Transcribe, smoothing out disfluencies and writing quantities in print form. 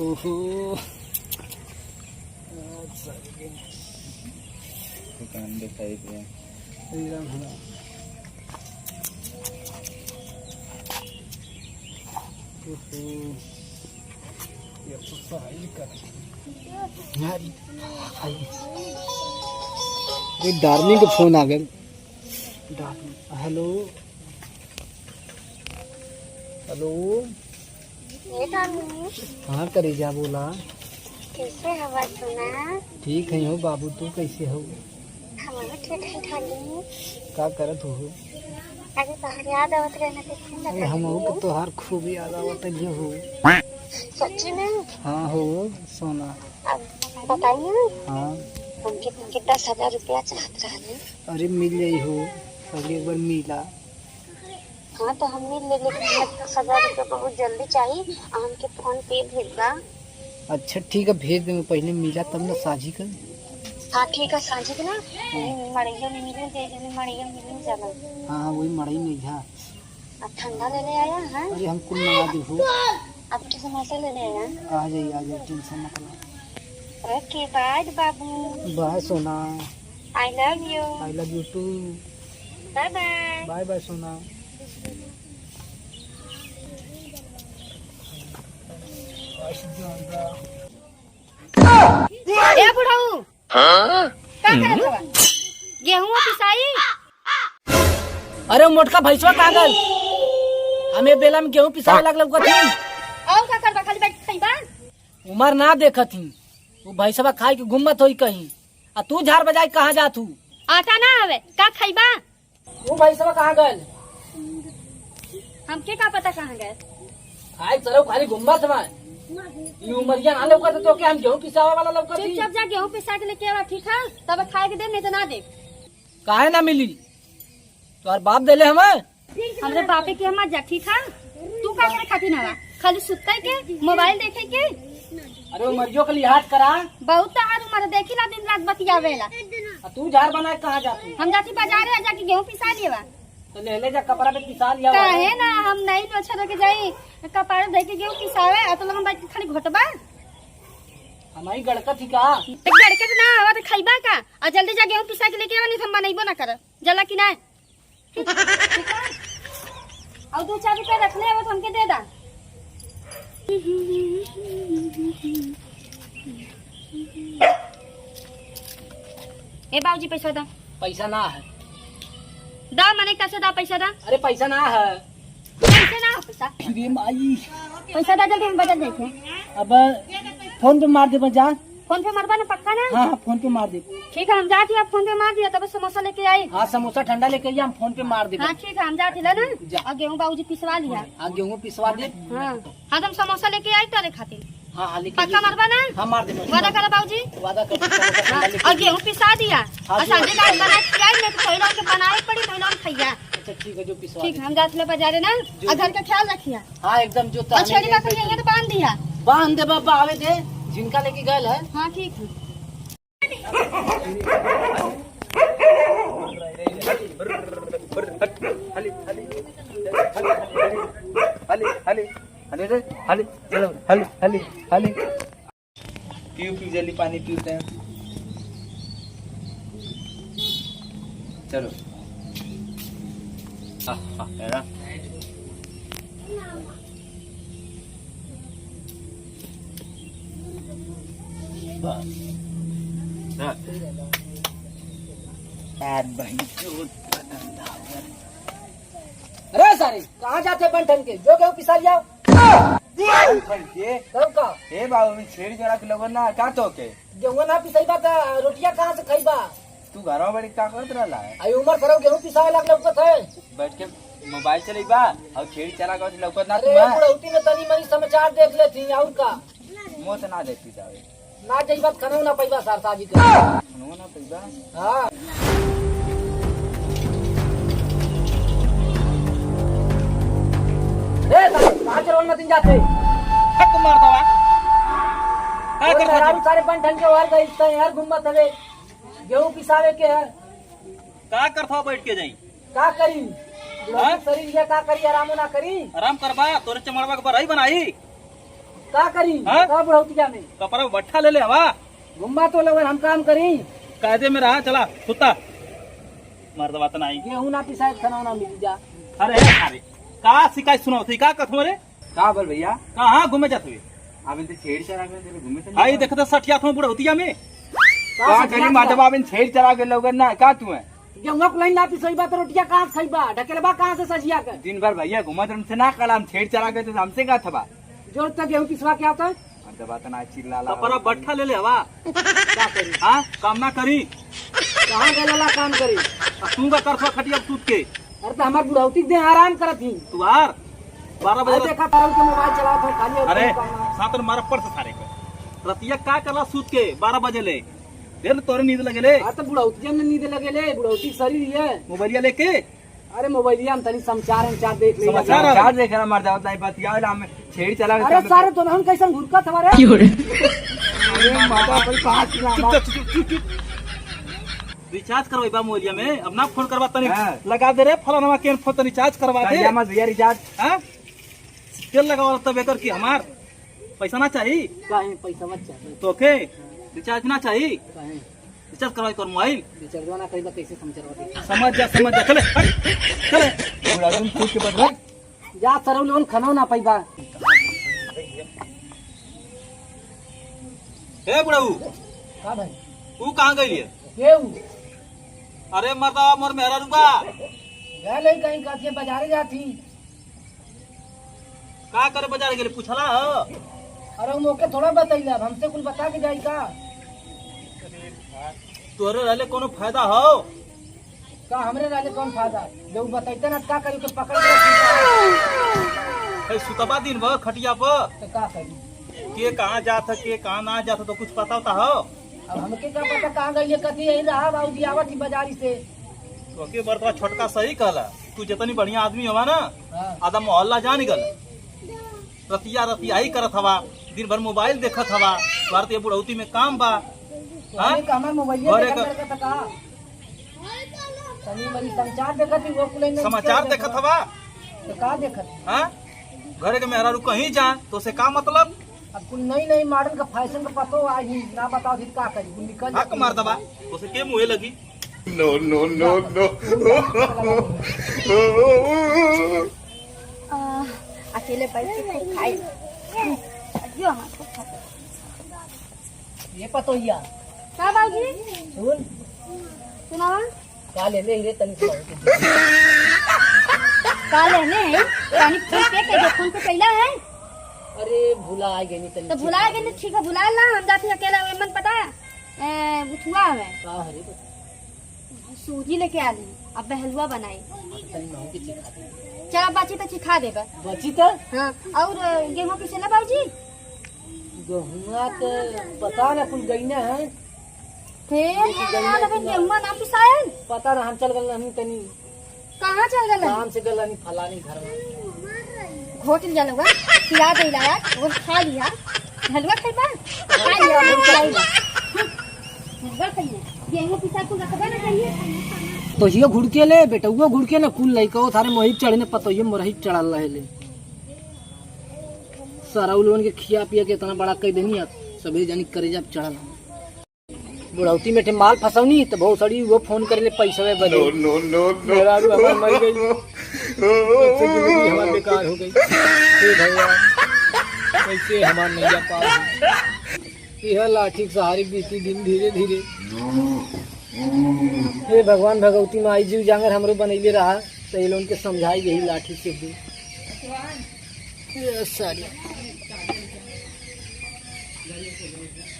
ओहो दुकान दिखाई दे ये तो सही कर डार्लिंग का फोन आ गया। हेलो हेलो हाँ करेजा बोला। कैसे हवा सुना? ठीक है हो बाबू, तू कैसे हो? हमारा ठीक ठाली का करत हो? अरे बाहर याद आवत रहना कैसे अरे हम हो तो तोहार खूब याद आवत हो। सच्ची में? हाँ हो सोना। अब बताइए। हाँ हमके 10,000 रुपया चाहत रहे। अरे मिल जाई हो, अगली बार मिला। हाँ तो हम मिल ले, लेकिन हमें 10,000 रुपया बहुत जल्दी चाहिए। हमके फोन पे भेजना। अच्छा ठीक है भेज देंगे, पहले मिला तब ना साझी कर। हाँ ठीक है साझी के ना मड़ैया मिलने दे देने, मड़ैया मिलने जाना। हाँ वही मड़ई नहीं था। अब ठंडा लेने आया है? अरे हम कुल मंगा दी हो। अब किस समोसा लेने आया? आ जाइए टेंशन मत लो। ओके बाय बाबू। बाय सोना। I love you. I love you too. Bye bye. Bye bye सोना। ए बुढ़ऊ का करत हवा? गेहूं पिसाई? अरे मोटका भैंसवा कागल हमें बेला में गेहूं पिसाए लगल कथी। और का करबा? खाली बैठ खइबा? उमर ना देखत ही वो भैंसवा खाई के गुम्मत होई कहीं। आ तू झाड़ बजाई कहाँ जा तू? आटा ना हवे का खइबा? वो भैंसवा कहाँ गल? हमके का पता कहाँ गए? खाई चलो खाली गुम्मत में ये उमरिया ना लौकत तो क्या हम गेहूं पिसावा वाला लौकत ही? चुपचाप जा गेहूं पिसा के लेके आवा, ठीक है? तब खाए के दे, नहीं तो ना दे। काहे ना मिली? तोहर बाप देले हमें? हमरे बापे के मत जा, ठीक है? तू का करे खाती ना खाली सुतते के मोबाइल देखे के? अरे उमरियो के लिहाज करा। बहुत तार उम्र देखी ना दिन रात बतियावेला। आ तू झाड़ बनाए कहाँ जाती? हम जाती बाजार है जाके गेहूं पिसा लिएवा। तो ले जा कपड़ा पे पिसा लिया। काहे ना हम नहीं तो अच्छा रह जाई कपाड़ दे के गेहूं पिसावे आ तो हम बैठ के खाली घोटबा। हमारी गड़कत ही का? गड़के ना आवा तो खइबा का? आ जल्दी जा गेहूं पिसा के लेके आवा, नहीं तो हम बनइबो ना कर जला कि ना। और 2-4 रुपया रख ले, वो हमके दे दा। ए बाबूजी पैसा दा। पैसा ना है। दा मने कैसे दा पैसा दा? अरे पैसा ना है। पैसे ना पैसा। अरे माई पैसा दा जल्दी, हम बजट देखे। अब फोन पे मार दे बजा। फोन पे मारबा ना पक्का ना? हाँ फोन पे मार दे। ठीक है हम जाती, आप फोन पे मार दिया तब समोसा लेके आई। हाँ समोसा ठंडा लेके आइए, हम फोन पे मार दे। हाँ ठीक है हम जाती ना। और गेहूं बाबूजी पिसवा लिया। हाँ गेहूँ पिसवा दे। हाँ हाँ तुम समोसा लेके आई तारे खातिर। हाँ हाँ लेके पक्का मारबा ना? हाँ मार दे। वादा करा बाबूजी। वादा कर समोसा ठंडा लेके और गेहूं पिसा दिया हाँ, और सांझे दाल बना के आई, नहीं तो कोई के बनाए पड़ी कोई खैया। अच्छा ठीक है जो पिसवा ठीक दे। है हम जाते बाजारे ना। और घर का ख्याल रखिया। हाँ एकदम जो और छेड़ी का कहिए तो बांध दिया। बांध दे बाबा, आवे दे जिनका लेके गए है। हाँ ठीक है। पीऊ जल्दी पानी पीते हैं। चलो अरे सारे कहाँ जाते बंठन के? जो गेहूँ पिसा लिया कब का? हे बाबू में छेड़ी चढ़ा के लोगों ना का तो के गेहूँ ना पिसाईबा तो रोटिया कहाँ से खाईबा? तू घर बड़ी का करत रहला है? आई उमर करो गेहूँ पिसाए लौकत है। बैठ के मोबाइल चलेबा और छेड़ी चला कर लौकत ना अरे बुढ़ौती में तनी मनी समाचार देख लेती और का मुंह से ना देखती जावे ना जाइबा खानो ना पैबा सरसा जी के। सुनो ना पैसा। हाँ कहाँ चलो मत जाते हक मार दवा का कर सारे सारे बंठन के वार गए यार घुमत हवे गेहूँ पिसावे के है। का करथो बैठ के जाई का करी शरीर ये का करी? आराम ना करी? आराम करबा तोरे चमड़वा के बरई बनाई का करी हाँ? का बुढ़ौतिया में कपड़ा बट्ठा ले ले हवा घुम्मा तो लगन हम काम करी कायदे में रहा चला सुता मर्द बात नहीं गेहूं ना पिसाए खाना ना मिल जा। अरे अरे का शिकायत सुनाओ थी का कथो रे का बोल भैया कहाँ घूमे जाते हुए आप इनसे छेड़ चला कर घूमे से आई देखते सठिया थो बुढ़ौतिया में का करी माधव आप इन छेड़ चला के लोग ना का तू है गेहूं को लाइन ना पिसईबा तो रोटिया कहां से खइबा ढकेलबा कहां से सजिया कर दिन भर भैया घुमा तो हमसे ना कल हम छेड़ चला गए तो हमसे का था जोर तक गेहूं पिसवा क्या होता है माधव बात ना चिल्ला ला कपड़ा बट्ठा ले ले हवा क्या करी हाँ काम ना करी कहां गलेला काम करी अब तू का कर खटिया सूत के अरे तो हमार बुढ़ौती दे आराम करत ही तू बाहर 12 अरे बजे देखा तारू के मोबाइल चला तो खाली और अरे काम करना। सात मारा पड़ से सारे पे रतिया का करला सूत के 12 बजे ले देर तोरे नींद लगे ले हाँ तो बुढ़ौती में नींद लगे ले बुढ़ौती शरीर है। मोबाइलिया लेके अरे मोबाइल हम तनी समाचार देख ले समाचार? क्या देख रहा मर जाओ नहीं बतिया हम छेड़ चला अरे सारे तो हम कैसन घुरकत हमारे माधव कोई कहा चिल्ला चुप रिचार्ज करवाई मोबाइलिया में अब ना फोन करवा तनी हाँ। लगा दे रे फलाना के फोन तो रिचार्ज करवा दे मत भैया रिचार्ज हाँ? तेल लगावा तब एकर की हमार पैसा ना चाहिए काहे पैसा मत चाहिए तो के रिचार्ज ना चाहिए काहे रिचार्ज करवाई तोर मोबाइल रिचार्ज ना करीबा कैसे समझवा दे समझ जा चले हट, चले तुम खुद के बदल जा सरौ लोन खनो ना पैबा हे बुढ़ऊ का भाई तू कहाँ गई है केहू अरे मर्दा मोर मेहरा रुका गए कहीं कातिया बाजारे जाती का करे बाजार गेले पूछला हो अरे मौके थोड़ा बतैला हमसे कुछ बता के जाई का तोरे रहले कोनो फायदा हो का हमरे रहले कौन फायदा जो बतैते ना का करी के पकड़ के है सुतबा दिन भर खटिया पर तो का करी के कहाँ जात है के कहाँ ना जात है तो कुछ पता होता हो अब हमके क्या पता कहाँ गई कथी यही रहा बाबूजी आवत ही बाजारी से तो के बर्तवा छोटका सही कहला तू जितनी बढ़िया आदमी हवा ना हाँ। आधा मोहल्ला जान गल रतिया ही करत हवा दिन भर मोबाइल देखत हवा भारतीय बुढ़ौती में काम बा हाँ? हमारे मोबाइल घरे देखा का- करके तो कहा तनी मनी समाचार देखत ही वो कुल नहीं समाचार देखत हवा तो का देखत हाँ? घरे के मेहरा कहीं जा तो से का मतलब अब कुल नई मॉडल का फैशन का पतो आज ही ना बताओ फिर का करी कुल निकल हक मार दबा तो से के मुहे लगी अकेले बैठ के खूब खाए जो हाँ, खूब खाए। ये पतो या का बाबूजी सुन सुनावा का ले ले रे तनी का लेने है यानी फोन पे के फोन पे कैला है अरे भुला आ गई तनी तो भुला गए ठीक है भुला ला हम जाते अकेला मन पता है बुझुआ है का हरे सूजी लेके आ ली अब हलवा बनाई तनी महू के चिखा दे चला बाची तो सिखा देगा बची तो हाँ और गेहूं किसे ना बाबूजी गहुआ तो पता ना कुल गई ना है फिर गेहूं ना पिसायल पता ना हम चल गल नहीं तनी कहाँ चल गए काम से गल नहीं फलानी घर में घोट लिया लोग खिला दे लाया वो खा लिया हलवा खाइबा खा लिया और खिलाइला हलवा खाइए गेहूं पिसा को रखबा ना चाहिए तो ये घुड़के ले बेटा वो घुड़के ना कुल लइका वो थारे मोहित चढ़े ने पतो ये मोरही चढ़ल रहे ले सारा लोगन के खिया पिया के इतना बड़ा कह देनी अब सभी जानी करे जब चढ़ल बुढ़ौती में माल फसौनी तो बहुत सड़ी वो फोन करे ले पैसा में बदे मेरा रू हमार मर गई कैसे जिंदगी हमार बेकार हो गई हे भगवान कैसे हमार नहीं जा पा यह लाठी के सहारे बीती दिन धीरे धीरे हे भगवान भगवती माई जीव जांगर हमरो बनैले रहा तो ये लोगन के समझाई यही लाठी से भी सारी